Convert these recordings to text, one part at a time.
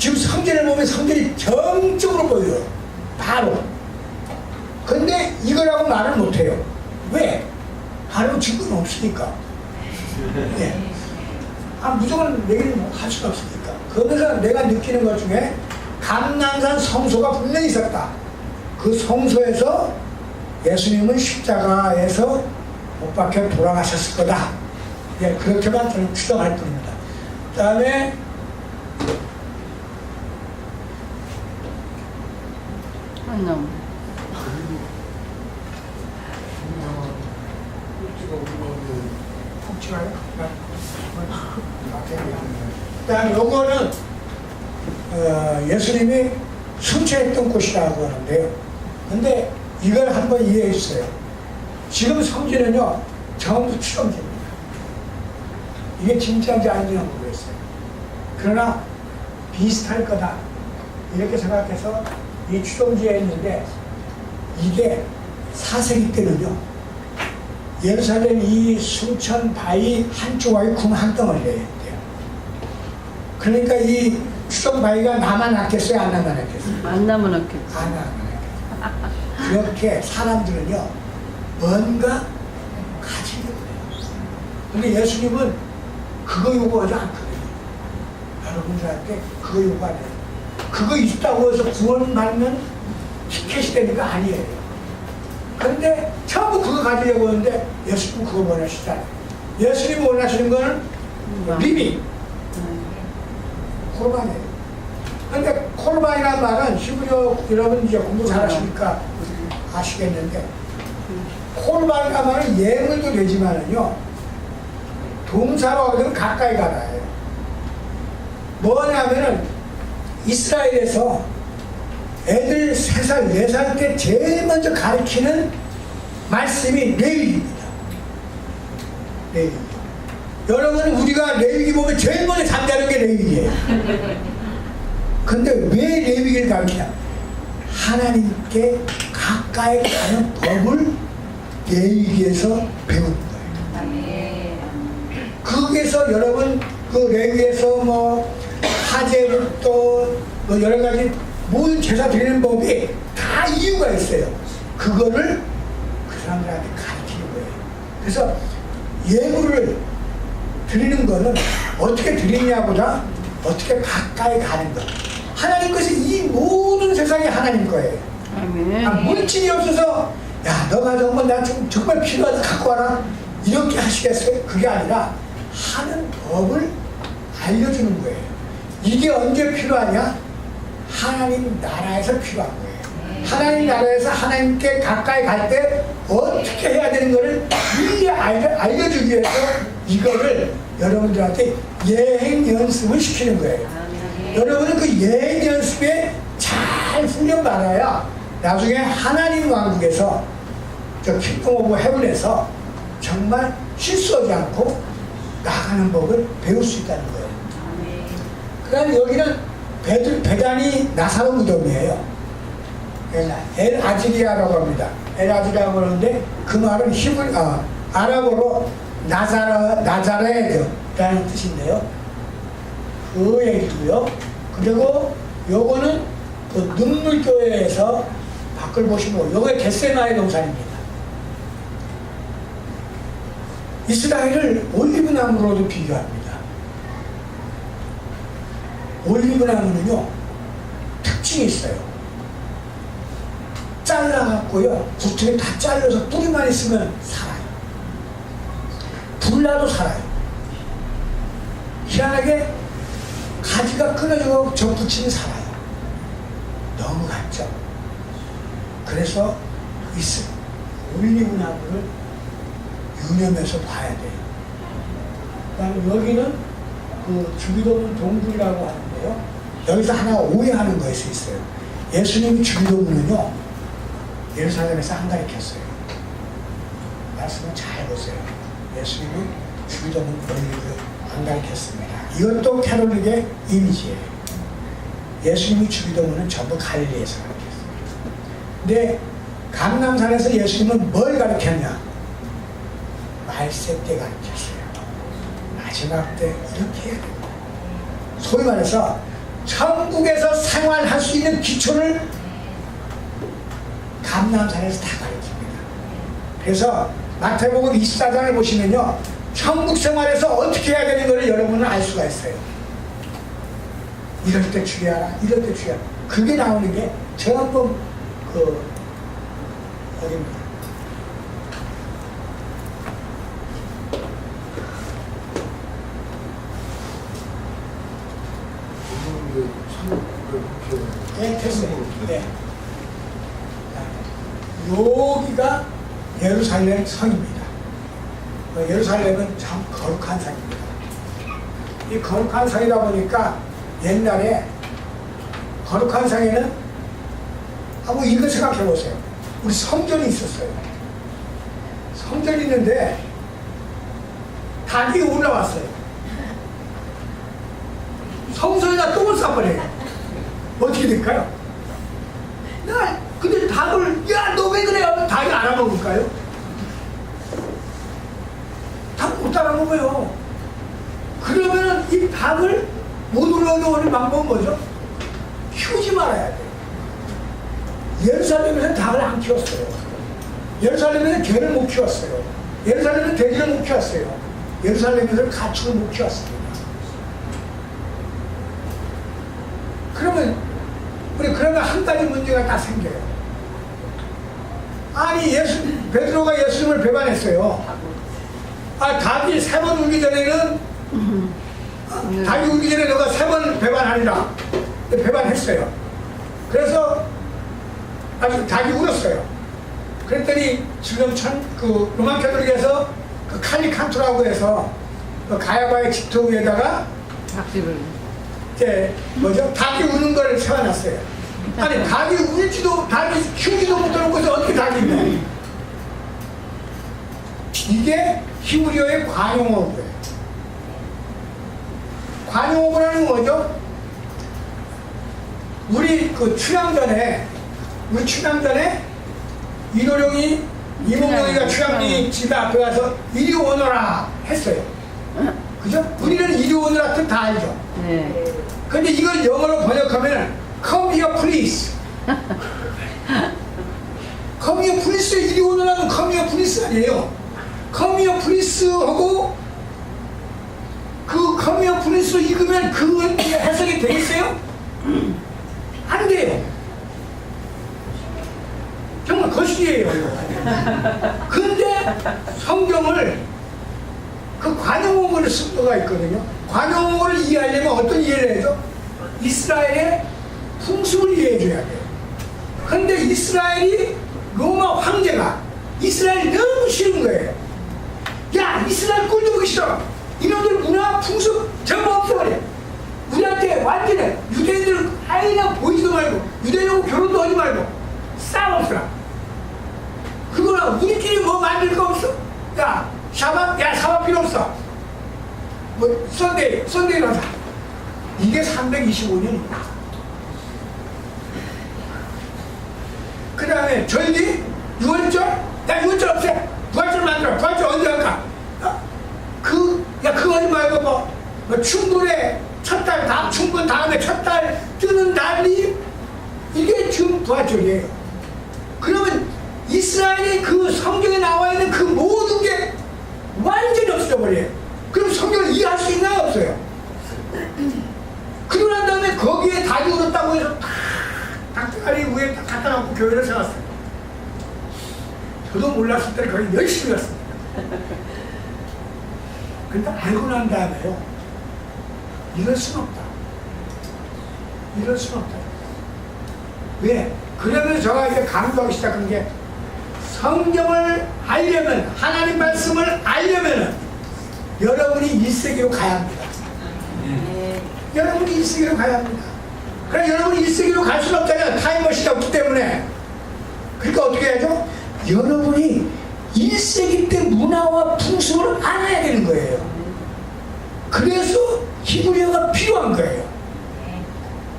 지금 성전을 보면 성전이 정적으로 보여요. 바로. 근데 이거라고 말을 못해요. 왜? 바로 증거는 없으니까. 예. 무조건 내기는 할 수가 없으니까. 그러면서 내가 느끼는 것 중에 감람산 성소가 분명히 있었다. 그 성소에서 예수님은 십자가에서 못 박혀 돌아가셨을 거다. 예, 그렇게만 저는 추정할 뿐입니다. 그 다음에 그 다음에 요거는 예수님이 순체했던 곳이라고 하는데요. 근데 이걸 한번 이해해 주세요. 지금 성전은요 전부 추정입니다. 이게 진짜인지 아닌지는 모르겠어요. 그러나 비슷할 거다 이렇게 생각해서 이 추정지에 있는데, 이게 4세기 때는요 예루살렘 이 순천 바위 한 조각이 금 한 덩어리래요. 그러니까 이 추정 바위가 나만 낫겠어요? 안 나만 낫겠어요? 안 나면 없겠지. 안 나만 낫겠어요. 그렇게 사람들은요 뭔가 가지려고 해요. 근데 예수님은 그거 요구하지 않거든요. 여러분들한테 그거 요구 안 해요. 그거 있다고 해서 구원받는 티켓이 되니까 아니에요. 그런데 전부 그거 가지려고 하는데 예수님은 그거 원하시잖아요. 예수님이 원하시는 거는 리빙, 코르반이에요. 그런데 코르반이라는 말은 히브리어 여러분 이제 공부 잘하시니까 아시겠는데, 코르반이라는 말은 예물도 되지만은요 동사로 하거든 가까이 가다예요. 뭐냐면은 이스라엘에서 애들 3살, 4살 때 제일 먼저 가르치는 말씀이 레위기입니다. 레위기. 여러분 우리가 레위기 보면 제일 먼저 잠자는 게 레위기예요. 근데 왜 레위기를 가르치냐? 하나님께 가까이 가는 법을 레위기에서 배우는 거예요. 거기에서 여러분 그 레위기에서 뭐 화제부터 뭐 여러 가지 모든 제사 드리는 법이 다 이유가 있어요. 그거를 그 사람들한테 가르치는 거예요. 그래서 예물을 드리는 거는 어떻게 드리냐보다 어떻게 가까이 가는 것. 하나님 것이 이 모든 세상이 하나님 거예요. 물질이 없어서 야 너가 정말 나 정말 필요하다 갖고 와라 이렇게 하시겠어요? 그게 아니라 하는 법을 알려주는 거예요. 이게 언제 필요하냐? 하나님 나라에서 필요한 거예요. 하나님 나라에서 하나님께 가까이 갈 때 어떻게 해야 되는 거를 미리 알려주기 위해서 이거를 여러분들한테 예행 연습을 시키는 거예요. 여러분은 그 예행 연습에 잘 훈련받아야 나중에 하나님 왕국에서 저 킹덤 오브 헤븐에서 정말 실수하지 않고 나가는 법을 배울 수 있다는 거예요. 그 다음에 여기는 베다니 나사로 무덤이에요. 엘 아지리아라고 합니다. 엘 아지리아라고 하는데 그 말은 아랍어로 나자레드라는 뜻인데요. 그 얘기고요. 그리고 요거는 그 눈물교회에서 밖을 보시면 요게 겟세마의 동산입니다. 이스라엘을 올리브나무로도 비교합니다. 올리브나무는요 특징이 있어요. 잘라갖고요 겉을 다 잘라서 뿌리만 있으면 살아요. 불나도 살아요. 희한하게 가지가 끊어지고 접붙이면 살아요. 너무 같죠. 그래서 올리브나무를 유념해서 봐야 돼요. 그다음에 여기는 그 주기도문 동굴이라고 하는데요. 여기서 하나 오해하는 것이 있어요. 예수님이 주기도문은요 예루살렘에서 안 가르쳤어요. 말씀을 잘 보세요. 예수님은 주기도문 원리를 안 가르쳤습니다. 이것도 캐톨릭의 이미지예요. 예수님이 주기도문은 전부 갈릴리에서 가르쳤어요. 근데 감람산에서 예수님은 뭘 가르쳤냐? 말세 때 가르쳤어요. 마지막 때 이렇게 해야 됩니다. 소위 말해서 천국에서 생활할 수 있는 기초를 감람산에서 다 가르칩니다. 그래서 마태복음 24장을 보시면요, 천국 생활에서 어떻게 해야 되는 것을 여러분은 알 수가 있어요. 이럴 때 주의하라, 이럴 때 주의하라. 그게 나오는 게 전부 어딥니까? 네, 됐어요. 네. 여기가 예루살렘 성입니다. 예루살렘은 참 거룩한 성입니다. 이 거룩한 성이다 보니까 옛날에 거룩한 성에는 한번 이거 생각해 보세요. 우리 성전이 있었어요. 성전이 있는데 닭이 올라왔어요. 성전에다 똥을 싸버려요. 어떻게 될까요? 근데 닭을, 야, 너 왜 그래? 하면 닭이 알아먹을까요? 닭 못 알아먹어요. 그러면 이 닭을 못 올라오는 방법은 뭐죠? 키우지 말아야 돼요. 예루살렘에서는 닭을 안 키웠어요. 예루살렘에서는 개를 못 키웠어요. 예루살렘에서는 돼지를 못 키웠어요. 예루살렘에서는 가축을 못 키웠습니다. 그러면 한 가지 문제가 딱 생겨요. 아니, 베드로가 예수님을 배반했어요. 닭이 3번 울기 전에는, 닭이 울기 전에 너가 3번 배반하리라. 배반했어요. 그래서 닭이 울었어요. 그랬더니 지금 로마 캐톨릭에서 칼리칸투라고 해서 가야바의 집터 위에다가 닭이 우는 걸 세워놨어요. 아니, 닭이 키우지도 못해놓고서 어떻게 닭이 있냐. 이게 히브리어의 관용어구예요. 관용어구라는 뭐죠? 우리 춘향전에 이몽룡이가 춘향이 집에 앞에 가서 이리 오너라 했어요. 그죠? 우리는 이리 오너라 뜻 다 알죠? 네. 근데 이걸 영어로 번역하면 come here please. come here please, 이리 오너라는 come here please 아니에요. come here please 하고 그 come here please로 읽으면 그 해석이 되겠어요? 안 돼요. 정말 거시기예요. 근데 성경을 그 관용어를 쓴 거가 있거든요. 관용어를 이해하려면 어떤 이해를 해야죠? 이스라엘의 풍습을 이해해줘야 돼요. 근데 이스라엘이 로마 황제가 이스라엘이 너무 싫은 거예요. 야, 이스라엘 꼴도 보기 싫어. 이놈들 문화 풍습 전부 없애버려. 우리한테 완전히 유대인들 아이나 보이지도 말고 유대인하고 결혼도 하지 말고 싸워없어라. 그거나 우리끼리 뭐 만들 거 없어? 야, 샤바 필요 없어. 뭐 선데이로 하자. 이게 325년입니다. 그 다음에 저희들이 6월절? 야, 6월절 없애. 부활절 만들어. 부활절 언제 할까? 그거 하지 말고 뭐 충분에 첫달, 다음 충분 다음에 첫달 뜨는 날이 이게 지금 부활절이에요. 그러면 이스라엘이 그 성경에 나와 있는 그 모든 게 완전히 없어져 버려요. 그럼 성경을 이해할 수 있나요? 없어요. 그러고 난 다음에 거기에 닭이 울었다고 해서 닭다리 위에 딱 갖다 놓고 교회를 세웠어요. 저도 몰랐을 때 거의 열심히 했습니다. 근데 알고 난 다음에요, 이럴 순 없다. 이럴 순 없다. 왜? 그러면서 제가 이제 강조하기 시작한 게, 성경을 알려면, 하나님 말씀을 알려면 여러분이 1세기로 가야 합니다. 여러분이 1세기로 가야 합니다. 그래, 여러분이 1세기로 갈 수는 없잖아요. 타임머신이 없기 때문에. 그러니까 어떻게 해야죠? 여러분이 1세기 때 문화와 풍습을 알아야 되는 거예요. 그래서 히브리어가 필요한 거예요.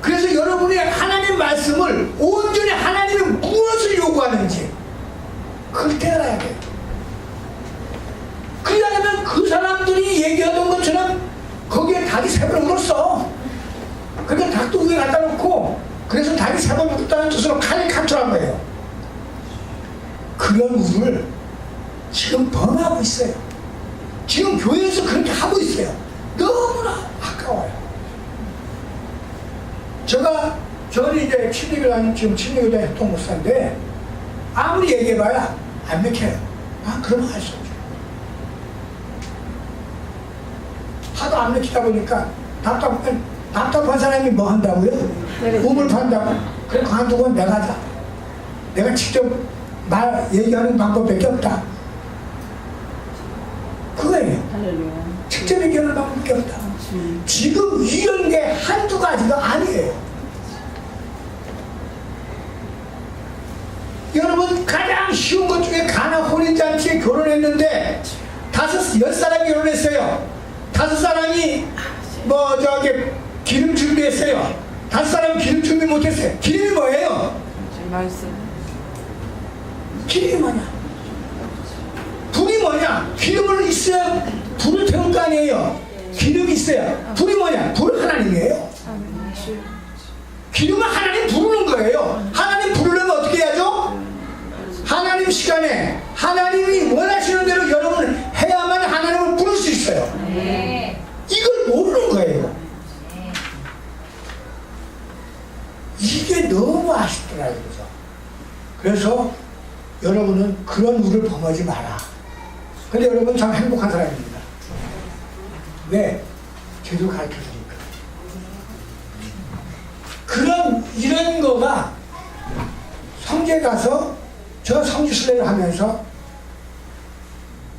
그래서 여러분이 하나님 말씀을 온전히 하나님이 무엇을 요구하는지 그걸 깨달아야 돼요. 그러려면 그 사람들이 얘기하던 것처럼 거기에 닭이 세 번 울었어. 근데 닭도 위에 갖다 놓고 그래서 닭이 세 번 묻었다는 뜻으로 칼을 capture한 거예요. 그런 우를 지금 범하고 있어요. 지금 교회에서 그렇게 하고 있어요. 너무나 아까워요. 저는 이제 침례교단, 지금 침례교단 협동 목사인데 아무리 얘기해봐야 안 맥혀요. 그러면 할 수 없죠. 하도 안 맥히다 보니까 답답한 사람이 뭐 한다고요? 우물 판다고. 그래, 관두고 내가 하자. 내가 직접 얘기하는 방법밖에 없다. 그거예요. 직접 얘기하는 방법밖에 없다. 지금 이런 게 한두 가지가 아니에요. 여러분, 가장 쉬운 것 중에 가나 혼인잔치에 결혼했는데 10사람이 결혼했어요. 5사람이 기름 준비했어요. 5사람은 기름 준비 못했어요. 기름이 뭐예요? 기름이 뭐냐? 불이 뭐냐? 기름을 있어야 불을 태울 거 아니에요. 기름이 있어야. 불이 뭐냐? 불은 하나님이에요. 기름은 하나님 부르는 거예요. 하나님 부르려면 어떻게 해야죠? 하나님 시간에 하나님이 원하시는 대로 여러분을 해야만 하나님을 부를 수 있어요. 이걸 모르는 거예요. 이게 너무 아쉽더라고요. 그래서 여러분은 그런 우를 범하지 마라. 근데 여러분 참 행복한 사람입니다. 왜? 제대로 가르쳐주니까. 이런 거가 성지에 가서 저 성지순례를 하면서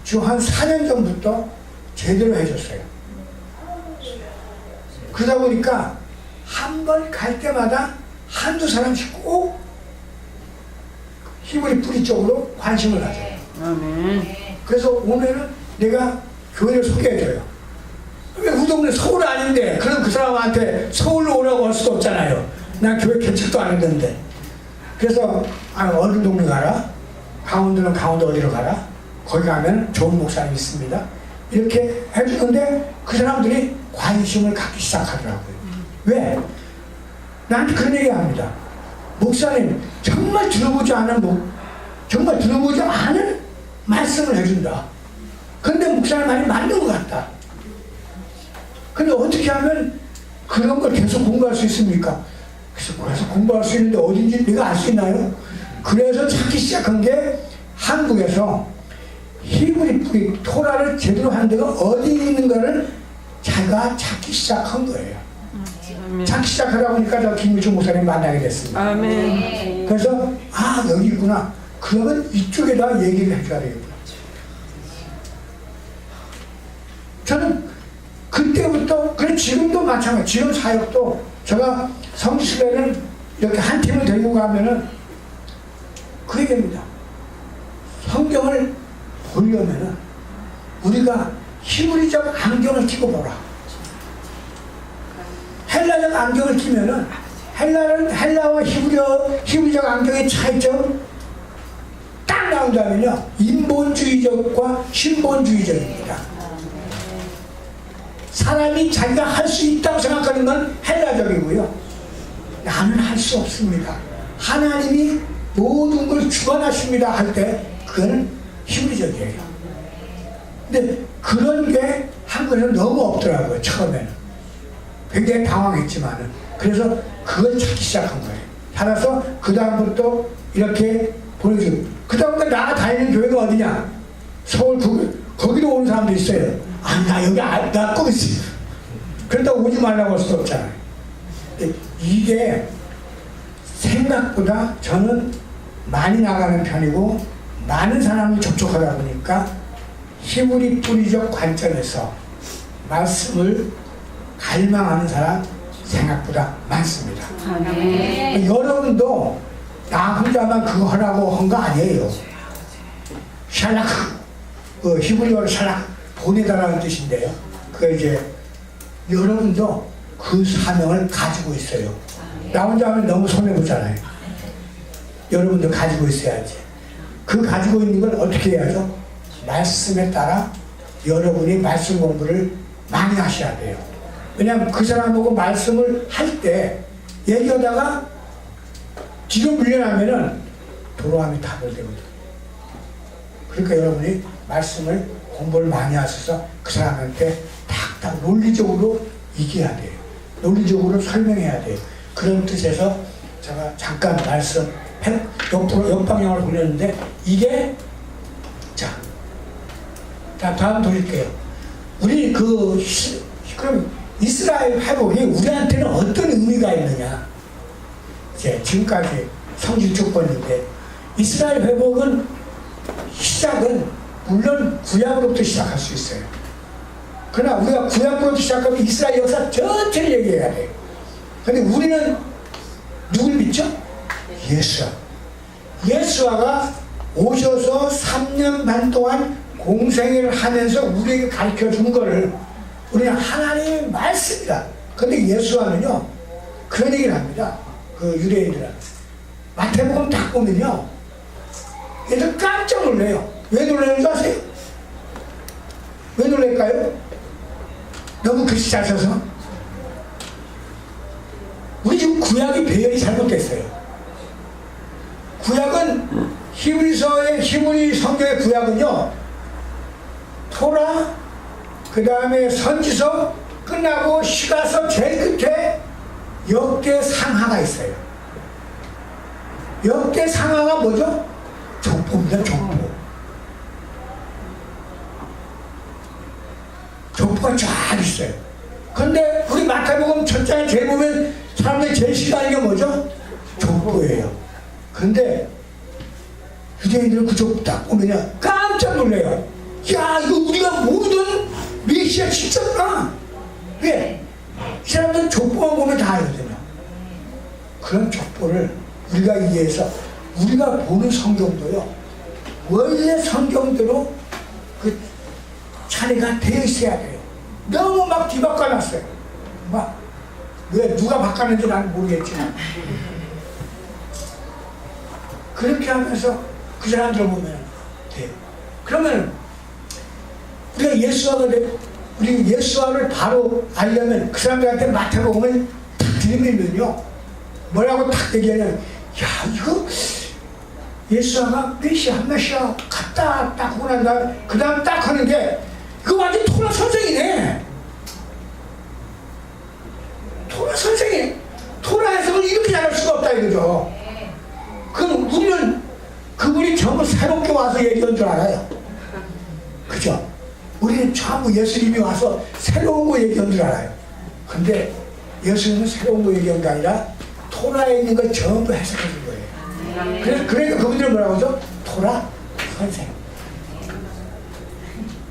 지금 한 4년 전부터 제대로 해줬어요. 그러다 보니까 한 번 갈 때마다 한두 사람씩 꼭 히브리 뿌리 쪽으로 관심을 가져요. 그래서 오면은 내가 교회를 소개해줘요. 왜 우리 동네 서울 아닌데 그럼 그 사람한테 서울로 오라고 할 수도 없잖아요. 난 교회 개척도 안 했는데. 그래서 어느 동네 가라, 강원도는 강원도 어디로 가라, 거기 가면 좋은 목사님 있습니다, 이렇게 해주는데 그 사람들이 관심을 갖기 시작하더라고요. 왜? 나한테 그런 얘기 합니다. 목사님, 정말 들어보지 않은 말씀을 해준다. 근데 목사님 말이 맞는 것 같다. 근데 어떻게 하면 그런 걸 계속 공부할 수 있습니까? 그래서 공부할 수 있는데 어딘지 내가 알 수 있나요? 그래서 찾기 시작한 게 한국에서 히브리 뿌리 토라를 제대로 한 데가 어디 있는가를 제가 찾기 시작한 거예요. 찾기 시작하다 보니까 저 김유중 목사님 만나게 됐습니다. 아멘. 그래서 여기 있구나. 그러면 이쪽에다 얘기를 해줘야 되겠구나. 저는 그때부터, 그래 지금도 마찬가지. 지금 사역도 제가 성지순례를 이렇게 한 팀을 데리고 가면은 그 얘기입니다. 성경을 보려면은 우리가 히브리적 안경을 끼고 보라. 헬라적 안경을 끼면은 헬라와 히브리적 안경의 차이점 딱 나온다면요, 인본주의적과 신본주의적입니다. 사람이 자기가 할 수 있다고 생각하는 건 헬라적이고요, 나는 할 수 없습니다, 하나님이 모든 걸 주관하십니다 할 때 그건 히브리적이에요. 근데 그런 게 한국에는 너무 없더라고요. 처음에는 굉장히 당황했지만은. 그래서 그걸 찾기 시작한 거예요. 찾아서 그 다음부터 이렇게 보내주고, 그 다음부터 나 다니는 교회가 어디냐, 서울 거기로 오는 사람도 있어요. 나 여기 나 꼭 있어. 그런다고 오지 말라고 할 수도 없잖아요. 이게 생각보다 저는 많이 나가는 편이고 많은 사람을 접촉하다 보니까 히브리 뿌리적 관점에서 말씀을 갈망하는 사람 생각보다 많습니다. 아멘. 여러분도 나 혼자만 그거 하라고 한 거 아니에요. 샬라크, 히브리어로 샬라크, 보내다라는 뜻인데요. 그 이제 여러분도 그 사명을 가지고 있어요. 나 혼자 하면 너무 손해보잖아요. 여러분도 가지고 있어야지. 그 가지고 있는 걸 어떻게 해야죠? 말씀에 따라 여러분이 말씀 공부를 많이 하셔야 돼요. 왜냐하면 그 사람하고 말씀을 할 때 얘기하다가 뒤로 물려나면은 돌아가면 답을 되거든. 그러니까 여러분이 말씀을 공부를 많이 하셔서 그 사람한테 탁탁 논리적으로 얘기해야 돼요. 논리적으로 설명해야 돼요. 그런 뜻에서 제가 잠깐 말씀 역방향으로 돌렸는데 이게 자 다음 돌릴게요. 우리 그럼 이스라엘 회복이 우리한테는 어떤 의미가 있느냐? 이제 지금까지 성질 쭉 봤는데 이스라엘 회복은 시작은 물론 구약으로부터 시작할 수 있어요. 그러나 우리가 구약으로부터 시작하면 이스라엘 역사 전체를 얘기해야 돼요. 근데 우리는 누굴 믿죠? 예수와. 예수와가 오셔서 3년 반 동안 공생애를 하면서 우리에게 가르쳐 준 거를 우리는 하나님의 말씀이다. 근데 예수와는요 그런 얘기를 합니다. 그 유대인들은 마태복음 딱 보면요 얘들 깜짝 놀래요. 왜 놀라는 줄 아세요? 왜 놀랄까요? 너무 글씨 잘 써서. 우리 지금 구약이 배열이 잘못됐어요. 구약은 히브리 성경의 구약은요 토라 그 다음에 선지서 끝나고 시가서 제일 끝에 역대상하가 있어요. 역대상하가 뭐죠? 족보입니다. 족보. 족보가 쫙 있어요. 근데 우리 마태복음 첫 장에 제일 보면 사람들이 제일 싫어하는 게 뭐죠? 족보예요. 근데 유대인들은 그 족보 딱 보면 깜짝 놀래요. 야 이거 우리가 모르던 메시아 진짜구나. 왜? 이 사람들은 족보만 보면 다 알거든요. 그런 족보를 우리가 이해해서 우리가 보는 성경도요 원래 성경대로 그 차례가 되어 있어야 돼요. 너무 막 뒤바꿔놨어요. 막 왜 누가 바꿨는지 난 모르겠지만 그렇게 하면서 그 사람들 보면 돼요. 그러면 우리가 우리 예수와를 바로 알려면 그 사람들한테 마태복음을 탁 들으면요 뭐라고 탁 얘기하냐면 야 이거 예수와가 메시아 같다 딱 하고 난 다음에 그 다음 딱 하는 게 그거 완전 토라 선생이네. 토라 선생이 토라 해석을 이렇게 잘할 수가 없다 이거죠. 그럼 우리는 그분이 전부 새롭게 와서 얘기한 줄 알아요. 그죠? 우리는 전부 예수님이 와서 새로운 거 얘기한 줄 알아요. 근데 예수님은 새로운 거 얘기한 게 아니라 토라에 있는 걸 전부 해석해 준 거예요. 그러니까 그분들은 뭐라고 하죠? 토라 선생.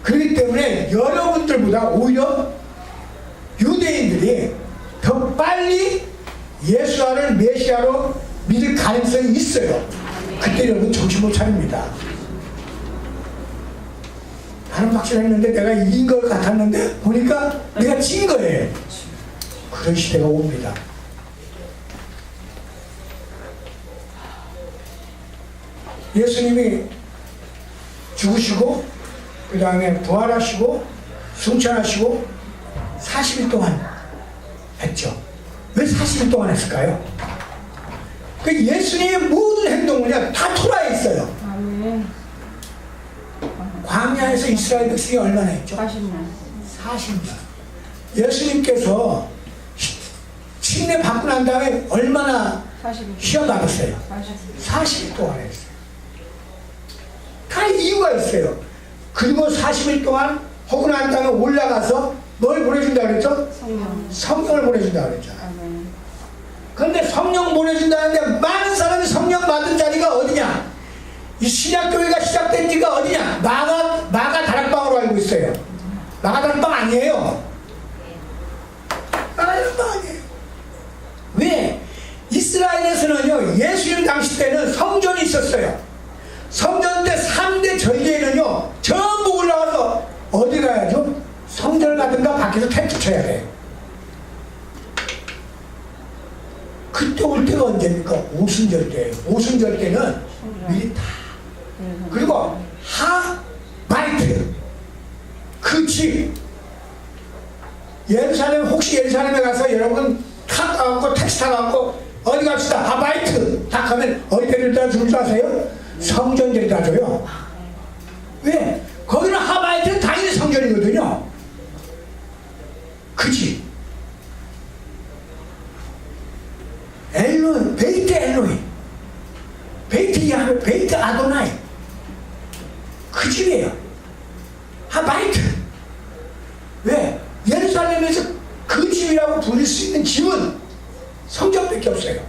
그렇기 때문에 여러분들보다 오히려 유대인들이 더 빨리 예수와를 메시아로 믿을 가능성이 있어요. 그때 여러분 정신 못 차립니다. 나는 확신했는데 내가 이긴 것 같았는데 보니까 내가 진 거예요. 그런 시대가 옵니다. 예수님이 죽으시고 그 다음에 부활하시고 승천하시고 40일 동안 했죠. 왜 40일 동안 했을까요? 그 예수님의 모든 행동은요 다 토라에 있어요. 광야에서 이스라엘 백성이 얼마나 했죠? 40년. 예수님께서 침례 받고 난 다음에 얼마나 시험 받았어요? 40일 동안 했어요. 다 이유가 있어요. 그리고 40일 동안 하고 난 다음에 올라가서 뭘 보내준다 그랬죠? 성령을 보내준다 그랬죠. 그런데 성령 보내준다는데 많은 사람이 성령 받은 자리가 어디냐? 이 신약교회가 시작된 지가 어디냐? 마가 다락방으로 알고 있어요. 마가 다락방 아니에요. 마가 다락방 아니에요. 왜? 이스라엘에서는요 예수님 당시 때는 성전이 있었어요. 성전 때 3대 절기에는요 전부 올라와서 어디 가야죠? 성전을 가든가 밖에서 텐트 쳐야 돼요. 그때 올 때가 언제입니까? 오순절 때예요. 오순절 때는 미리 다 그리고 하바이트 그 집 예루살렘, 혹시 예루살렘에 가서 여러분 타 가고 택시 타 가고 어디 갑시다 하바이트 딱 하면 어디 데려다 줄 줄 아세요? 성전 데려다 줘요. 왜? 거기는 하바이트는 당연히 성전이거든요. 그치? 엘로이, 베이트 엘로이, 베이트 야훼, 베이트 아도나이, 그 집이에요. 하바이트. 왜? 예루살렘에서 그 집이라고 부를 수 있는 집은 성전밖에 없어요.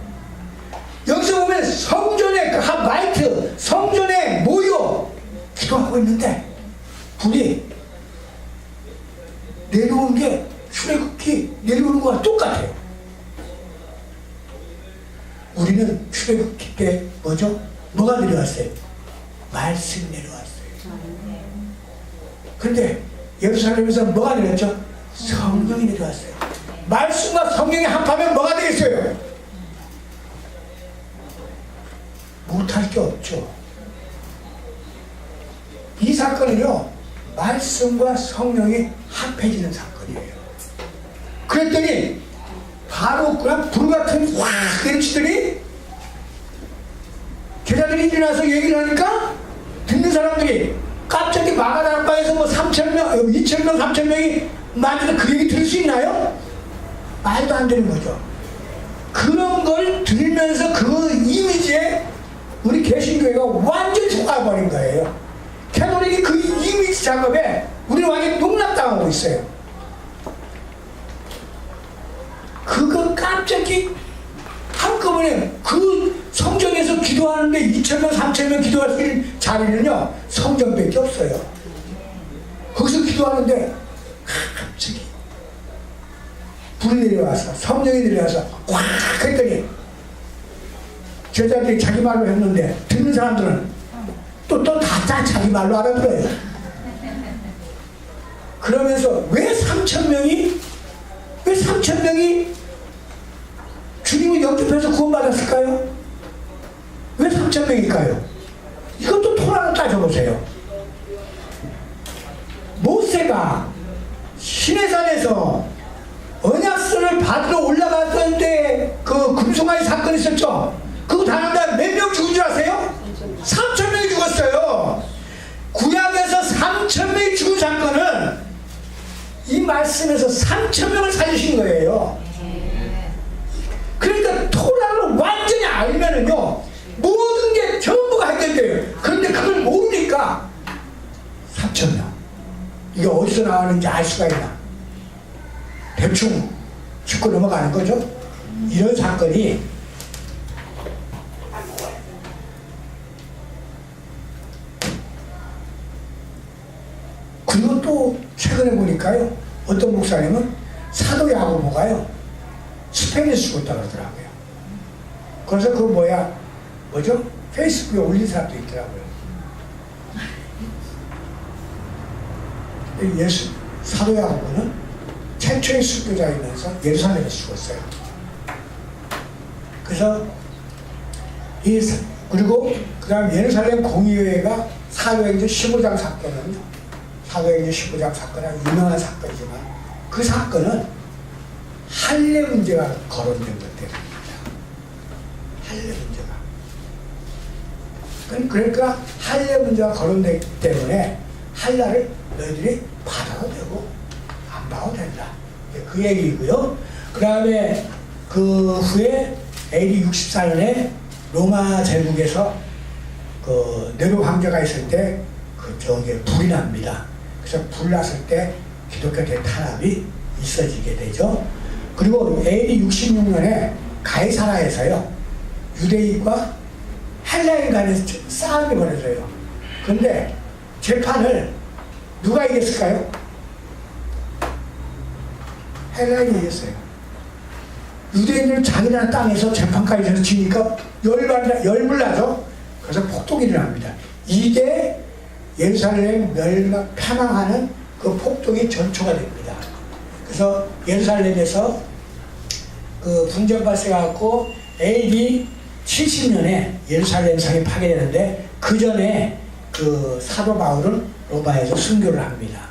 여기서 보면 성전에 그 하바이트, 성전에 모여 기도하고 있는데 불이 내려오는 게 출애굽기 내려오는 거와 똑같아요. 우리는 출애굽기 때 뭐죠? 뭐가 내려왔어요? 말씀이 내려왔어요. 그런데 예루살렘에서 뭐가 내렸죠? 성령이 내려왔어요. 말씀과 성령이 합하면 뭐가 되겠어요? 못할 게 없죠. 이 사건은요, 말씀과 성령이 합해지는 사건이에요. 그랬더니 바로 그냥 불같은 확 내리치더니 제자들이 일어나서 얘기를 하니까 듣는 사람들이 갑자기 마가다락방에서 뭐 3,000명, 2,000명, 3,000명이 만져서 그 얘기 들을 수 있나요? 말도 안 되는 거죠. 그런 걸 들으면서 그 이미지에 우리 개신교회가 완전히 속아버린 거예요. 캐톨릭이 그 이미지 작업에 우리는 완전히 농락당하고 있어요. 그거 깜짝이 한꺼번에 그 성전에서 기도하는데 2,000명, 3,000명 기도할 수 있는 자리는요, 성전밖에 없어요. 거기서 기도하는데 갑자기 불이 내려와서, 성령이 내려와서 확 했더니 제자들이 자기 말로 했는데 듣는 사람들은 또 다 자기 말로 알아들어요. 그러면서 왜 3,000명이 주님을 영접해서 구원받았을까요? 왜 3,000명일까요? 이것도 토라를 따져보세요. 모세가 시내산에서 언약서를 받으러 올라갔을 때 그 금송아지 사건이 있었죠? 그거 다른데 몇 명 죽은 줄 아세요? 3,000명이 죽었어요. 구약에서 3,000명이 죽은 사건은 이 말씀에서 3,000명을 살리신 거예요. 그러니까 토라를 완전히 알면은요, 모든 게 전부가 해결돼요. 그런데 그걸 모르니까 3,000명. 이게 어디서 나왔는지 알 수가 있나? 대충 짚고 넘어가는 거죠. 이런 사건이 그리고 또 최근에 보니까요, 어떤 목사님은 사도 야고보가요 스페인에 죽었다 그러더라고요. 그래서 그 뭐죠? 페이스북에 올린 사람도 있더라고요. 예수 사도 야고보는 최초의 수교자이면서 예루살렘에서 죽었어요. 그래서 그리고 그다음 예루살렘 공의회가 사도행전 15장 사건은요, 사도행전 15장 사건은 유명한 사건이지만 그 사건은 할례 문제가 거론된 것 때문입니다. 할례 문제가. 그러니까 할례 문제가 거론되기 때문에 할례를 너희들이 받아도 되고 안 받아도 된다. 그 얘기이고요. 그 다음에 그 후에 AD 64년에 로마 제국에서 그 네로 황제가 있을 때 그 저기에 불이 납니다. 그래서 불 났을 때 기독교 대탄압이 있어지게 되죠. 그리고 AD 66년에 가이사라에서요, 유대인과 헬라인 간의 싸움이 벌어져요. 그런데 재판을 누가 이겼을까요? 헬라인이 이겼어요. 유대인들 자기네 땅에서 재판까지 해서 지니까 열불나죠. 그래서 폭동이 일어납니다. 이게 예루살렘 멸망 패망하는 그 폭동이 전초가 됩니다. 그래서 예루살렘에서 그 분쟁 발생하고 AD 70년에 예루살렘 성이 파괴되는데 그 전에 그 사도 바울은 로마에서 순교를 합니다.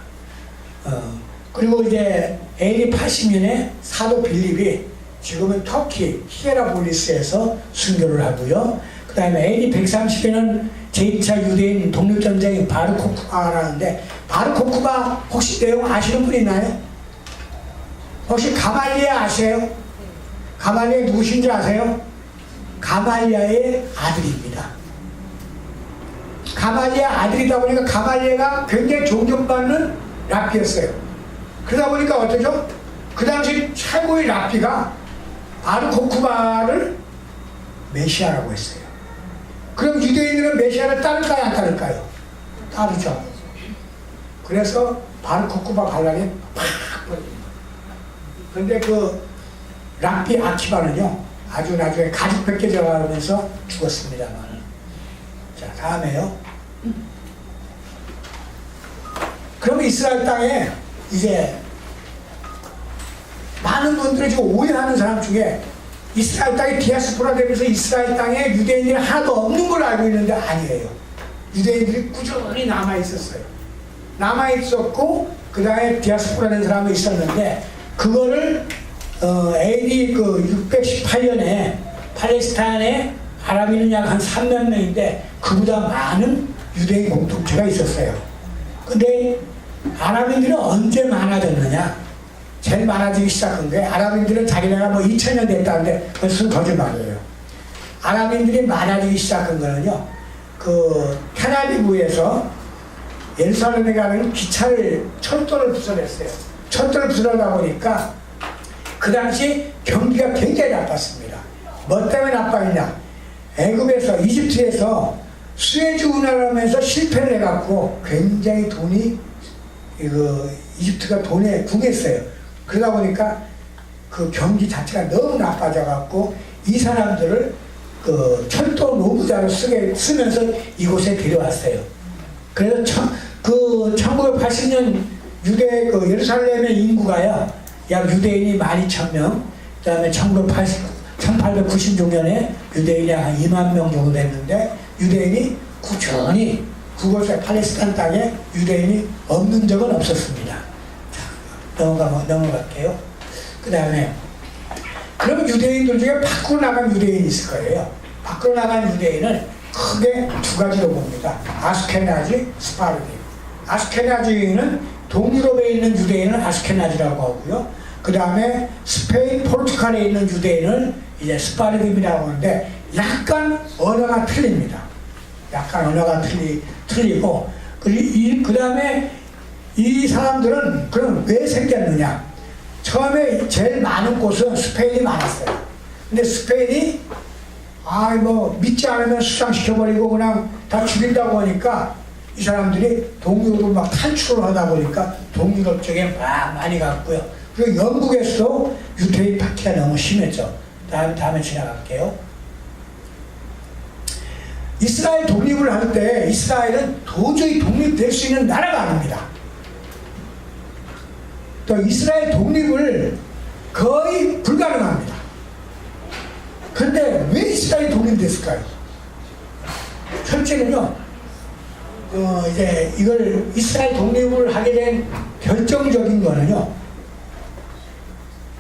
그리고 이제 AD 80년에 사도 빌립이 지금은 터키 히에라폴리스에서 순교를 하고요. 그 다음에 AD 130에는 제2차 유대인 독립전쟁이 바르코쿠바라는데, 바르코쿠바 혹시 내용 아시는 분 있나요? 혹시 가말리아 아세요? 가말리아 누구신지 아세요? 가말리아의 아들입니다. 가말리아 아들이다 보니까 가말리아가 굉장히 존경받는 랍비였어요. 그러다 보니까 어떠죠? 그 당시 최고의 랍비가 바르코쿠바를 메시아라고 했어요. 그럼 유대인들은 메시아를 따를까요, 안 따를까요? 따르죠. 그래서 바르코쿠바 반란이 팍 벌어집니다. 그런데 그 랍비 아키바는요, 아주 나중에 가죽 벗겨져가면서 죽었습니다만. 자, 다음에요. 그럼 이스라엘 땅에 이제 많은 분들이 지금 오해하는 사람 중에 이스라엘 땅에 디아스포라 되면서 이스라엘 땅에 유대인들이 하나도 없는 걸로 알고 있는데 아니에요. 유대인들이 꾸준히 남아있었어요. 남아있었고 그 다음에 디아스포라 된 사람이 있었는데 그거를 AD 618년에 팔레스타인에 아랍인은 약 한 3만 명인데 그보다 많은 유대인 공동체가 있었어요. 근데 아랍인들은 언제 많아졌느냐? 제일 많아지기 시작한 게 아랍인들은 자기네가 뭐 2000년 됐다는데 그것은 거짓말이에요. 아랍인들이 많아지기 시작한 거는요, 그 테라비브에서 예루살렘에 가는 철도를 부설했어요. 철도를 부설하다 보니까 그 당시 경기가 굉장히 나빴습니다. 뭐 때문에 나빴냐? 애굽에서, 이집트에서 수에즈 운하를 하면서 실패를 해갖고 굉장히 이집트가 돈에 궁했어요. 그러다 보니까 그 경기 자체가 너무 나빠져갖고 이 사람들을 그 철도 노무자로 쓰면서 이곳에 데려왔어요. 그래서 1980년 예루살렘의 인구가요, 약 유대인이 12,000명, 그 다음에 1896년에 유대인이 한 2만 명 정도 됐는데, 유대인이 꾸준히 그곳에 팔레스타인 땅에 유대인이 없는 적은 없었습니다. 자, 넘어갈게요. 그 다음에, 그럼 유대인들 중에 밖으로 나간 유대인이 있을 거예요. 밖으로 나간 유대인은 크게 두 가지로 봅니다. 아스케나지, 스파르디. 아스케나지는 동유럽에 있는 유대인은 아스케나지라고 하고요. 그 다음에 스페인, 포르투갈에 있는 유대인을 이제 스파르디라고 하는데 약간 언어가 틀립니다. 약간 언어가 틀리고, 그 다음에 이 사람들은 그럼 왜 생겼느냐? 처음에 제일 많은 곳은 스페인이 많았어요. 근데 스페인이 믿지 않으면 수상시켜버리고 그냥 다 죽인다고 하니까 이 사람들이 동유럽으로 막 탈출을 하다 보니까 동유럽 쪽에 막 많이 갔고요. 그리고 영국에서도 유태인 파티가 너무 심했죠. 다음에 지나갈게요. 이스라엘 독립을 할 때 이스라엘은 도저히 독립될 수 있는 나라가 아닙니다. 또 이스라엘 독립을 거의 불가능합니다. 그런데 왜 이스라엘이 독립됐을까요? 첫째는요, 이제 이걸 이스라엘 독립을 하게 된 결정적인 거는요,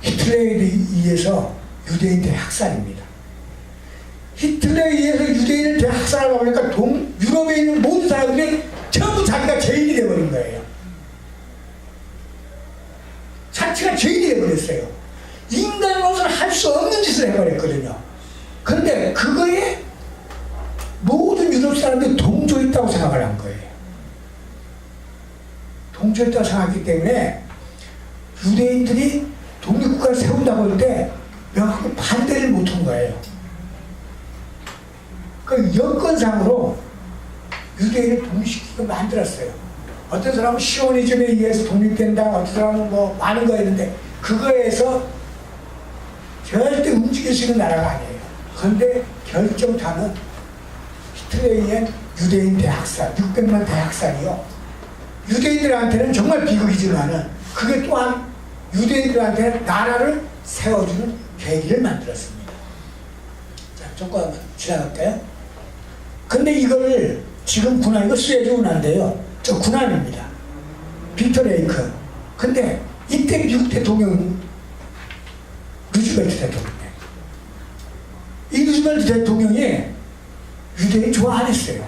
히틀러에 의해서 유대인 대학살입니다. 히틀러에 의해서 유대인을 대학살하다 보니까 유럽에 있는 모든 사람들이 전부 자기가 죄인이 되어버린 거예요. 자체가 죄인이 되어버렸어요. 인간으로서는 할 수 없는 짓을 해버렸거든요. 그런데 그거에 모든 유럽 사람들이 동조했다고 생각을 한 거예요. 동조했다고 생각했기 때문에 유대인들이 독립국가를 세운다고 할 때 명확히 반대를 못한 거예요. 그 여건상으로 유대인을 독립시키고 만들었어요. 어떤 사람은 시오니즘에 의해서 독립된다, 어떤 사람은 뭐 많은 거 있는데 그거에서 절대 움직일 수 있는 나라가 아니에요. 그런데 결정타는 히틀러에 의한 유대인 대학살, 600만 대학살이요. 유대인들한테는 정말 비극이지만은 그게 또한 유대인들한테는 나라를 세워주는 계기를 만들었습니다. 자, 조금 지나갈까요? 근데 이걸 지금 군함, 이거 수에즈 운하인데요. 저 군함입니다. 비터 레이크. 근데 이때 미국 대통령 루즈벨트 대통령이에요. 이 루즈벨트 대통령이 유대인 좋아 안 했어요.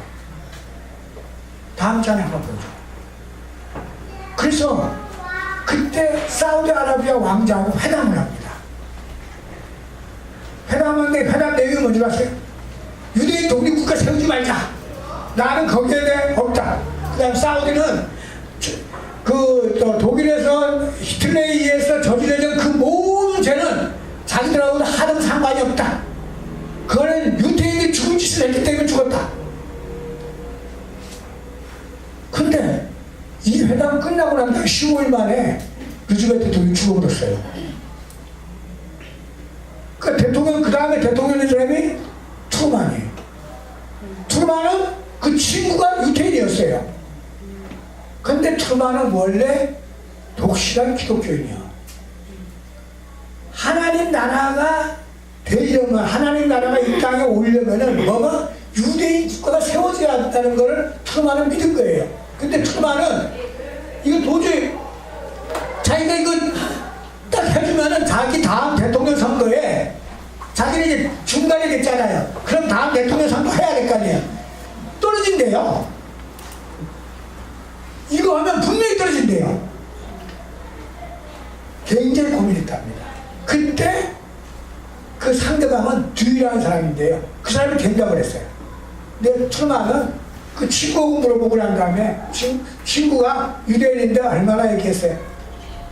다음 장에 한번 보죠. 그래서 그때 사우디아라비아 왕자하고 회담을 합니다. 회담하는데 회담 내용이 뭔지 아세요? 유대인 독립국가 세우지 말자. 나는 거기에 대해 없다. 그 다음 사우디는 또 독일에서 히틀러에 의해서 저지르는 그 모든 죄는 자기들하고는 하등 상관이 없다. 그거는 유대인이 죽은 짓을 했기 때문에 죽었다. 근데 이 회담 끝나고 난 다음 15일 만에 루즈벨트 대통령이 죽어버렸어요. 그 대통령, 그 다음에 대통령의 사람이 트루만이에요. 트루만은 그 친구가 유태인이었어요. 근데 트루만은 원래 독실한 기독교인이야. 하나님 나라가 되려면, 하나님 나라가 이 땅에 오려면은 뭐가 유대인 국가가 세워져야 한다는 걸 트루만은 믿은 거예요. 근데 트루만은 이거 도저히 자기가 이거 딱 해주면은 자기 다음 대통령 선거에 자기는 이제 중간에 됐잖아요. 그럼 다음 대통령 선거 해야 될 거 아니에요. 떨어진대요. 이거 하면 분명히 떨어진대요. 굉장히 고민했답니다. 그때 그 상대방은 듀이라는 사람인데요. 그 사람이 된다고 그랬어요. 근데 트루만은 그 친구하고 물어보고 난 다음에 친구가 유대인인데 얼마나 얘기했어요.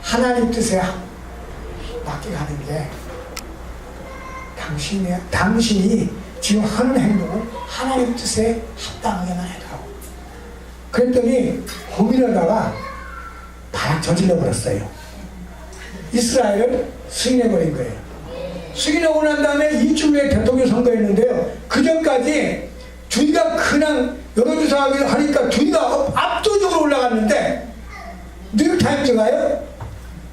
하나님 뜻에 맞게 가는 게 당신이 지금 하는 행동은 하나님 뜻에 합당하게만 해라고. 그랬더니 고민하다가 다 저질러 버렸어요. 이스라엘을 승인해버린 거예요. 승인하고 난 다음에 일주일 후에 대통령 선거했는데요. 그 전까지 듀이가 그냥 여론조사하기 하니까 듀이가 압도적으로 올라갔는데 뉴욕타임즈가요,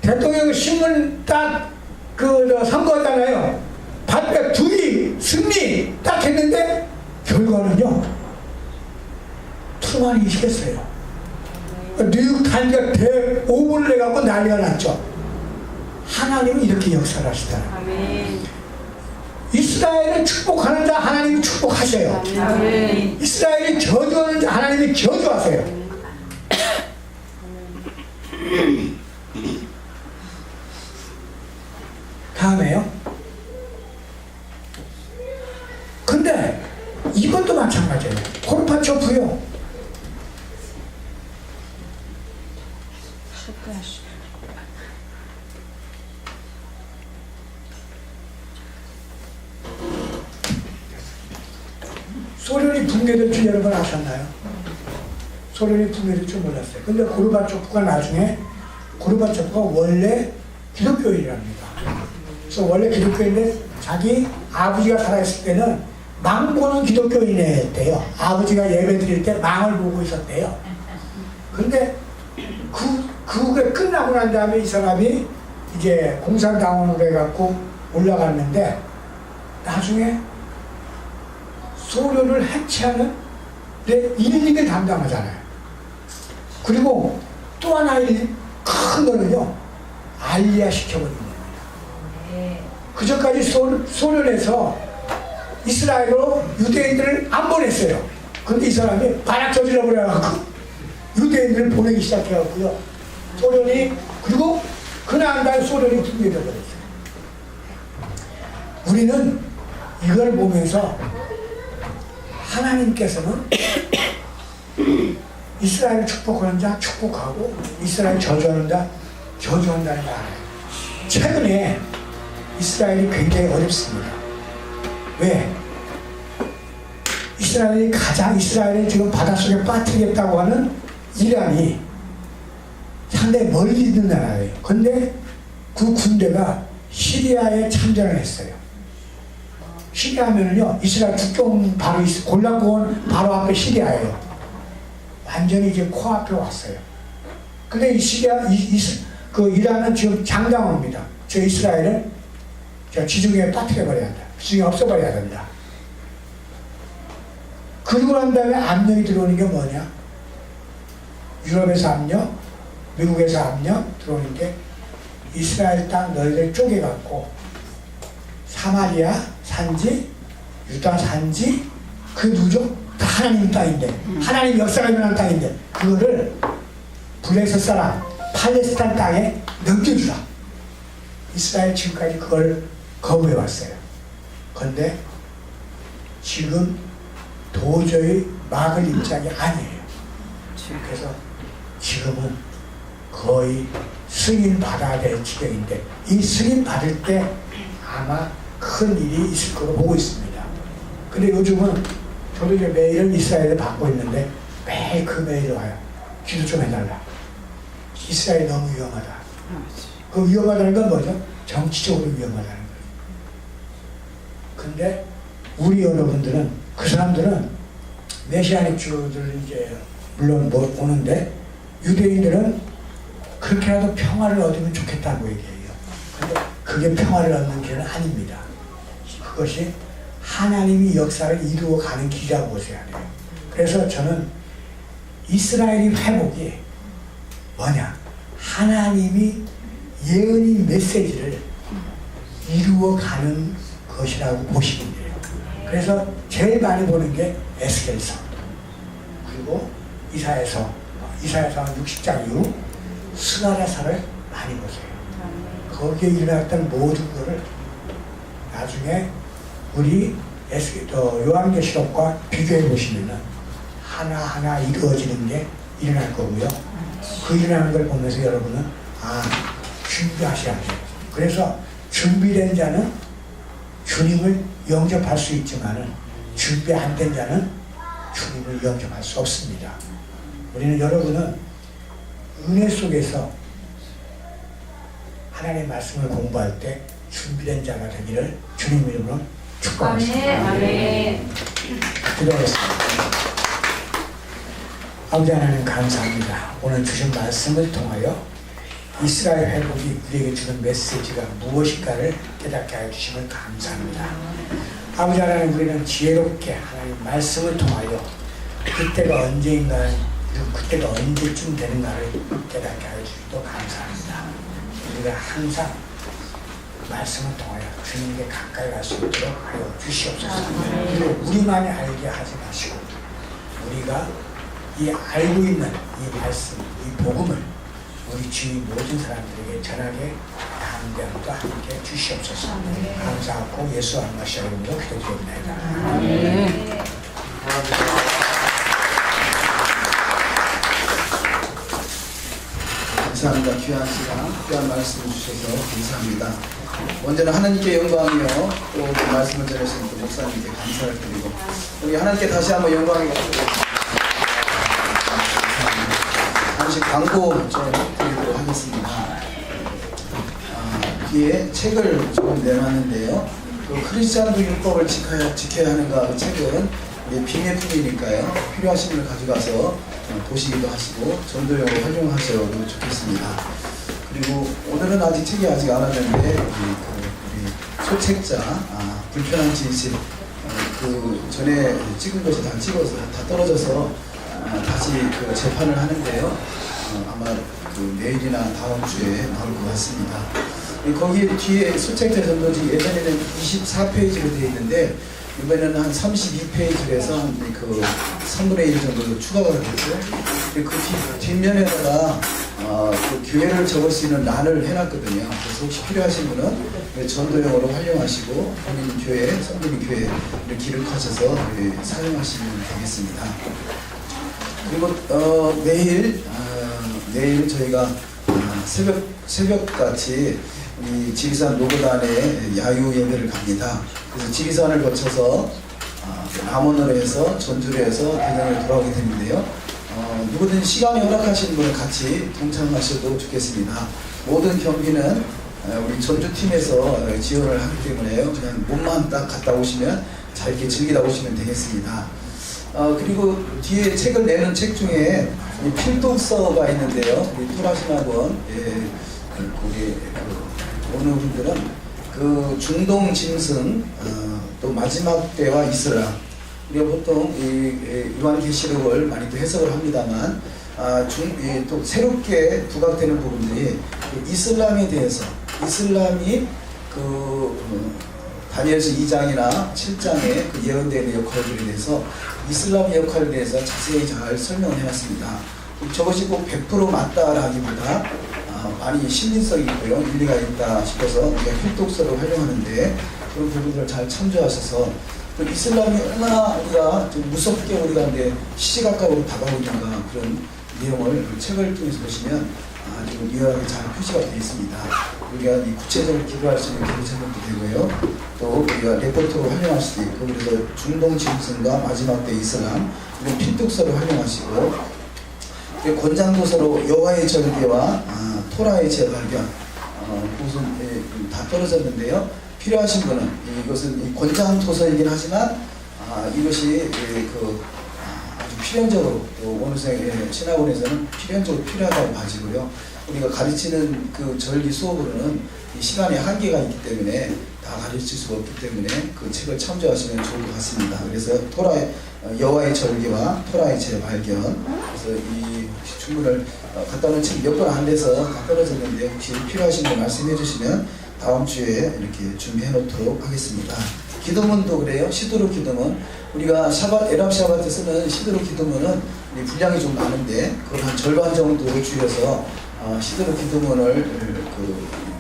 대통령 신문 딱 선거하잖아요. 받고 듀이 승리 딱 했는데 결과는요, 트루만이 이기겠어요. 뉴욕타임즈가 대오보를 내갖고 난리가 났죠. 하나님은 이렇게 역사를 하시더라. 이스라엘을 축복하는 자 하나님이 축복하셔요. 이스라엘이 저주하는 자 하나님이 저주하세요. 다음에요. 근데 이것도 마찬가지예요. 고르바초프요. 소련이 붕괴될 줄 여러분 아셨나요? 소련이 붕괴될 줄 몰랐어요. 근데 고르바초프가 나중에, 고르바초프가 원래 기독교인이랍니다. 그래서 원래 기독교인인데 자기 아버지가 살아있을 때는 망 보는 기독교인이었대요. 아버지가 예배 드릴 때 망을 보고 있었대요. 근데 그게 끝나고 난 다음에 이 사람이 이제 공산당원으로 해갖고 올라갔는데 나중에 소련을 해체하는 일일을 담당하잖아요. 그리고 또 하나 큰 거는요, 알리아 시켜버린 겁니다. 그전까지 소련에서 이스라엘로 유대인들을 안 보냈어요. 근데 이 사람이 반약 저질러 버려갖고 유대인들을 보내기 시작해갖고요. 소련이, 그리고 그날 날 소련이 붕괴되어 버렸어요. 우리는 이걸 보면서 하나님께서는 이스라엘 축복하는 자 축복하고 이스라엘 저주하는 자 저주한다는 걸 알아요. 최근에 이스라엘이 굉장히 어렵습니다. 왜? 이스라엘이 지금 바닷속에 빠뜨리겠다고 하는 이란이 상당히 멀리 있는 나라예요. 근데 그 군대가 시리아에 참전을 했어요. 시리아 하면은요, 이스라엘 국경 바로 골란공원 바로 앞에 시리아예요. 완전히 이제 코앞에 왔어요. 근데 이 이란은 지금 장담합니다. 저 이스라엘을 지중해에 빠뜨려버려야 한다. 지중해 없애버려야 된다. 그러고 난 다음에 압력이 들어오는 게 뭐냐? 유럽에서 압력, 미국에서 압력 들어오는 게 이스라엘 땅 너희들 쪼개갖고 사마리아 산지, 유다 산지, 그 누적 다 하나님 땅인데 하나님 역사가 일어난 땅인데 그거를 블레셋 사람 팔레스타인 땅에 넘겨주라. 이스라엘 지금까지 그걸 거부해왔어요. 그런데 지금 도저히 막을 입장이 아니에요. 그래서 지금은 거의 승인 받아야 될 지경인데 이 승인 받을 때 아마 큰 일이 있을 거로 보고 있습니다. 근데 요즘은 저도 이제 메일을 이스라엘에 받고 있는데 매일 그 메일이 와요. 기도 좀 해달라. 이스라엘이 너무 위험하다. 그 위험하다는 건 뭐죠? 정치적으로 위험하다는 거예요. 근데 우리 여러분들은 그 사람들은 메시아닉주들 이제 물론 뭐 오는데 유대인들은 그렇게라도 평화를 얻으면 좋겠다고 얘기해요. 근데 그게 평화를 얻는 길은 아닙니다. 그것이 하나님이 역사를 이루어가는 길이라고 보셔야 돼요. 그래서 저는 이스라엘의 회복이 뭐냐? 하나님이 예언의 메시지를 이루어가는 것이라고 보시면 돼요. 그래서 제일 많이 보는 게 에스겔서 그리고 이사야서 60장 이후 스가랴서를 많이 보세요. 거기에 일어났던 모든 것을 나중에 우리 요한계시록과 비교해 보시면은 하나하나 이루어지는 게 일어날 거고요. 그 일어나는 걸 보면서 여러분은 준비하셔야 돼요. 그래서 준비된 자는 주님을 영접할 수 있지만은 준비 안 된 자는 주님을 영접할 수 없습니다. 우리는 여러분은 은혜 속에서 하나님의 말씀을 공부할 때 준비된 자가 되기를 주님 이름으로 축복하겠습니다. 아멘. 기도하겠습니다. 아버지 하나님 감사합니다. 오늘 주신 말씀을 통하여 이스라엘 회복이 우리에게 주는 메시지가 무엇인가를 깨닫게 하여 주시면 감사합니다. 아버지 하나님 우리는 지혜롭게 하나님 말씀을 통하여 그때가 언제인가 그때가 언제쯤 되는가를 깨닫게 하여 주시도 감사합니다. 우리가 항상 말씀을 통하여 주님께 가까이 갈 수 있도록 하여 주시옵소서. 그리고 우리만이 알게 하지 마시고 우리가 이 알고 있는 이 말씀, 이 복음을 우리 주위 모든 사람들에게 전하게 담대함도 함께 주시옵소서. 감사하고 예수 안마시아 이름으로 기도드립니다. 감사합니다. 귀한 시간, 귀한 말씀을 주셔서 감사합니다. 먼저는 하나님께 영광이요, 또 그 말씀을 전하시는 그 목사님께 감사를 드리고, 우리 하나님께 다시 한번 영광이 감사합니다. 잠시 광고 좀 드리도록 하겠습니다. 뒤에 책을 좀 내놨는데요. 그 크리스찬도 율법을 지켜야 하는가 그 책은 비매품이니까요. 필요하신 분을 가져가서 보시기도 하시고 전도용으로 활용하셔도 좋겠습니다. 그리고 오늘은 아직 책이 아직 안 왔는데 우리 소책자 불편한 진실 그 전에 찍은 것이 다 찍어서 다 떨어져서 다시 그 재판을 하는데요. 아마 그 내일이나 다음 주에 나올 것 같습니다. 거기 뒤에 소책자 전도지 예전에는 24페이지로 되어 있는데 이번에는 한 32페이지로 해서 그 3분의 1 정도 추가가 됐죠. 그 뒷면에다가 그 교회를 적을 수 있는 란을 해놨거든요. 그래서 혹시 필요하신 분은 전도용으로 활용하시고 본인 교회, 성도님 교회 길을 가셔서 사용하시면 되겠습니다. 그리고 내일 저희가 새벽같이 이 지리산 노고단에 야유 예배를 갑니다. 그래서 지리산을 거쳐서 남원으로 해서 전주로 해서 대전으로 돌아오게 되는데요. 누구든 시간이 허락하시는 분은 같이 동참하셔도 좋겠습니다. 모든 경비는 우리 전주팀에서 지원을 하기 때문에요. 그냥 몸만 딱 갔다 오시면 잘 이렇게 즐기다 오시면 되겠습니다. 그리고 뒤에 책을 내는 책 중에 필독서가 있는데요. 우리 토라신학원 거기 오는 분들은 그 중동 짐승 또 마지막 때와 이스라 우리가 보통 이 요한계시록을 많이 또 해석을 합니다만 또 새롭게 부각되는 부분들이 그 이슬람에 대해서 이슬람이 다니엘서 2장이나 7장에 그 예언되는 역할들에 대해서 이슬람의 역할에 대해서 자세히 잘 설명을 해놨습니다. 저것이 꼭 100% 맞다라기보다 많이 신빙성이 있고요, 일리가 있다 싶어서 우리가 필독서를 활용하는데 그런 부분들을 잘 참조하셔서 또 이슬람이 얼마나 우리가 좀 무섭게 우리가 이제 시시각각으로 다가오고 있는가 그런 내용을 책을 통해서 보시면 아주 리얼하게 잘 표시가 되어 있습니다. 우리가 구체적으로 기도할 수 있는 기도 제목도 되고요. 또 우리가 레포트로 활용할 수도 있고, 그래서 중동 짐승과 마지막 때 이슬람 이런 필독서를 활용하시고, 권장도서로 여호와의 절기와 토라의 재발견 그것은 다 떨어졌는데요. 필요하신 분은 이것은 권장도서이긴 하지만 이것이 아주 필연적으로 또 원우생 신학원에서는 필연적으로 필요하다고 봐지고요. 우리가 가르치는 그 절기 수업으로는 이 시간에 한계가 있기 때문에 다 가르칠 수가 없기 때문에 그 책을 참조하시면 좋을 것 같습니다. 그래서 여호와의 절기와 토라의 재발견, 그래서 이 주문을 갖다 놓은 책 몇 번 안 돼서 다 떨어졌는데 혹시 필요하신 분 말씀해 주시면 다음 주에 이렇게 준비해 놓도록 하겠습니다. 기도문도 그래요. 시드로 기도문, 우리가 에랍 샤바트 쓰는 시드로 기도문은 분량이 좀 많은데 그걸 한 절반 정도 줄여서 시드로 기도문을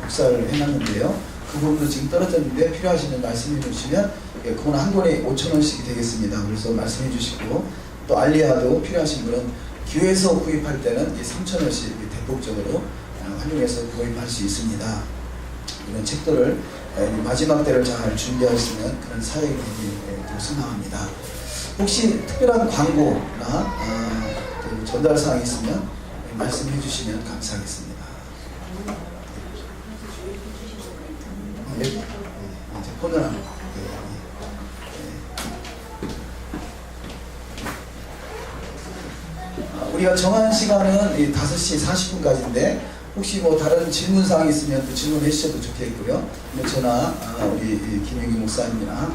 복사를 해놨는데요. 그 부분도 지금 떨어졌는데 필요하시면 말씀해 주시면 그건 한 권에 5,000원씩 되겠습니다. 그래서 말씀해 주시고, 또 알리아도 필요하신 분은 교회에서 구입할 때는 3,000원씩 대폭적으로 활용해서 구입할 수 있습니다. 이런 책들을 마지막 때를 잘 준비하시면 그런 사역이 되기 소망합니다. 혹시 특별한 광고나 전달 사항이 있으면 말씀해 주시면 감사하겠습니다. 이제 폰을 우리가 정한 시간은 5시 40분까지인데 혹시 뭐 다른 질문사항이 있으면 또 질문해 주셔도 좋겠고요. 저나 우리 김영기 목사님이나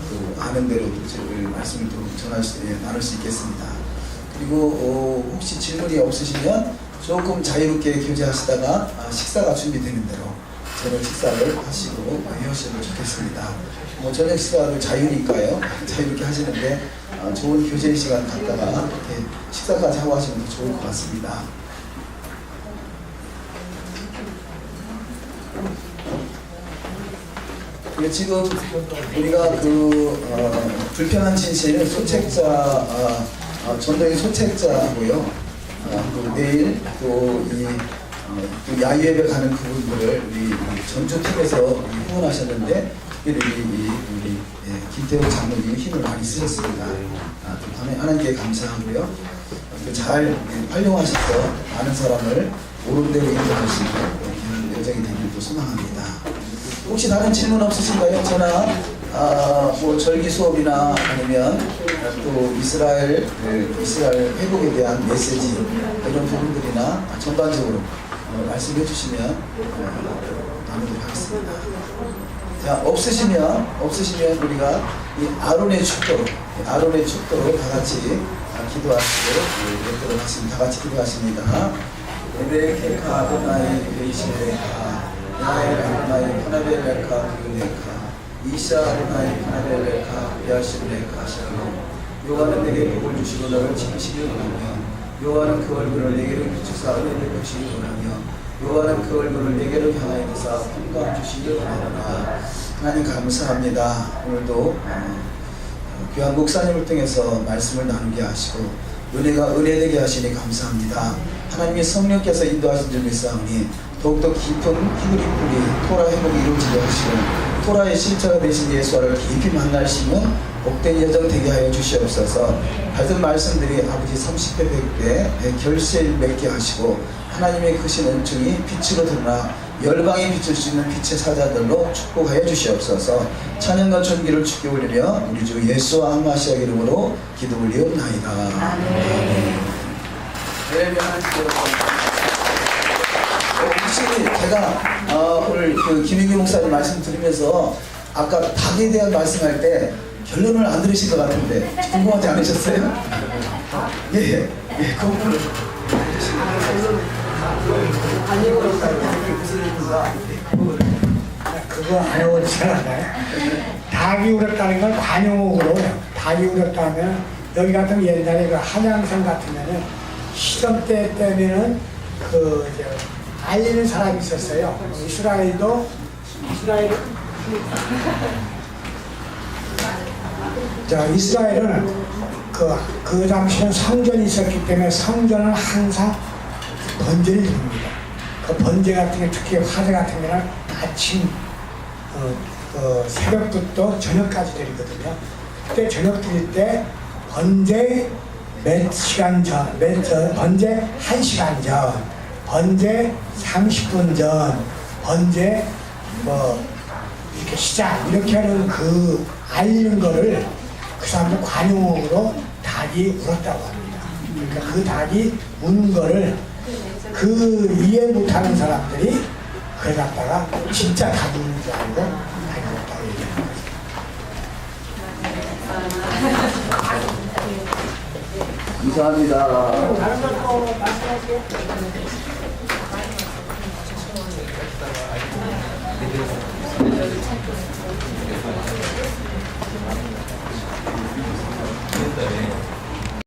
또 아는 대로 또 말씀을 또 나눌 수 있겠습니다. 그리고 혹시 질문이 없으시면 조금 자유롭게 교제하시다가 식사가 준비되는 대로 저녁 식사를 하시고 헤어지면 좋겠습니다. 뭐 저녁 식사를 자유니까요. 자유롭게 하시는데 좋은 교제 시간 갖다가 이렇게 식사까지 하고 하시면 더 좋을 것 같습니다. 지금 우리가 불편한 진실은 소책자, 전도의 소책자고요. 내일 또 야유회에 가는 그분들을 우리 전주팀에서 후원하셨는데 특별히 우리 김태호 장로님 힘을 많이 쓰셨습니다. 하나님께 감사하고요. 잘 활용하셔서 많은 사람을 옳은 대로 인도하시는 그런 여정이 되길 또 소망합니다. 혹시 다른 질문 없으신가요? 저나 뭐 절기 수업이나 아니면 또 이스라엘 회복에 대한 메시지 이런 부분들이나 전반적으로 말씀해 주시면 나누도록 하겠습니다. 자, 없으시면 우리가 이 아론의 축도로 다 같이 기도하시도록 뵙도록 하겠습니다. 다 같이 기도하십니다. 에베케카 아도나이 베이시레카 나의 아도나이 파나벨레카 그네카 이샤 아도나이 파나벨레카 야시레카 샬롬. 여호와는 내게 복을 주시고 너를 지키시기 원하며 여호와는 그 얼굴을 내게로 비추사 은혜를 주시기 원하며 여호와는 그 얼굴을 내게로 향하여서 평강 주시기 원하노라. 하나님 감사합니다. 오늘도 귀한 목사님을 통해서 말씀을 나누게 하시고 은혜가 은혜되게 하시니 감사합니다. 하나님의 성령께서 인도하신 줄 믿사오니 더욱더 깊은 희그리 뿌리 토라 회복이 이루어지게 하시고 토라의 실체가 되신 예수와를 깊이 만나시면 복된 여정 되게 하여 주시옵소서. 받은 말씀들이 아버지 30배 100배 결실을 맺게 하시고 하나님의 크신 은총이 빛으로 드러나 열방에 비출 수 있는 빛의 사자들로 축복하여 주시옵소서. 찬양과 존귀를 주께 올리며 우리 주 예수와 한마시아 이름으로 기도 올리옵나이다. 아멘. 혹시 제가 오늘 김인규 목사님 말씀 드리면서 아까 닭에 대한 말씀할 때 결론을 안 들으신 것 같은데 궁금하지 않으셨어요? 예, 그 부분을 그거 안 해볼 생각나요? 닭이 울었다는 건 관용어로 닭이 울었다면 여기 같은 옛날에 그 한양성 같으면은 시험 때 때면은 그 이제 알리는 사람이 있었어요. 이스라엘 자 이스라엘은 그 당시에는 성전이 있었기 때문에 성전은 항상 번제를 드립니다. 그 번제 같은 게 특히 화제 같은 경우는 아침 새벽부터 저녁까지 드리거든요. 그때 저녁 드릴 때 번제 몇 시간 전, 번제 1시간 전, 번제 30분 전, 번제 이렇게 시작 이렇게 하는 그 알리는 거를 그 사람들 관용어로 닭이 울었다고 합니다. 그러니까 그 닭이 우는 거를 그 이해 못하는 사람들이 그래 갖다가 진짜 닭이 우는 줄 알고 닭이 울었다고 얘기하는 거죠. 감사합니다. 다른 거 말씀하세요.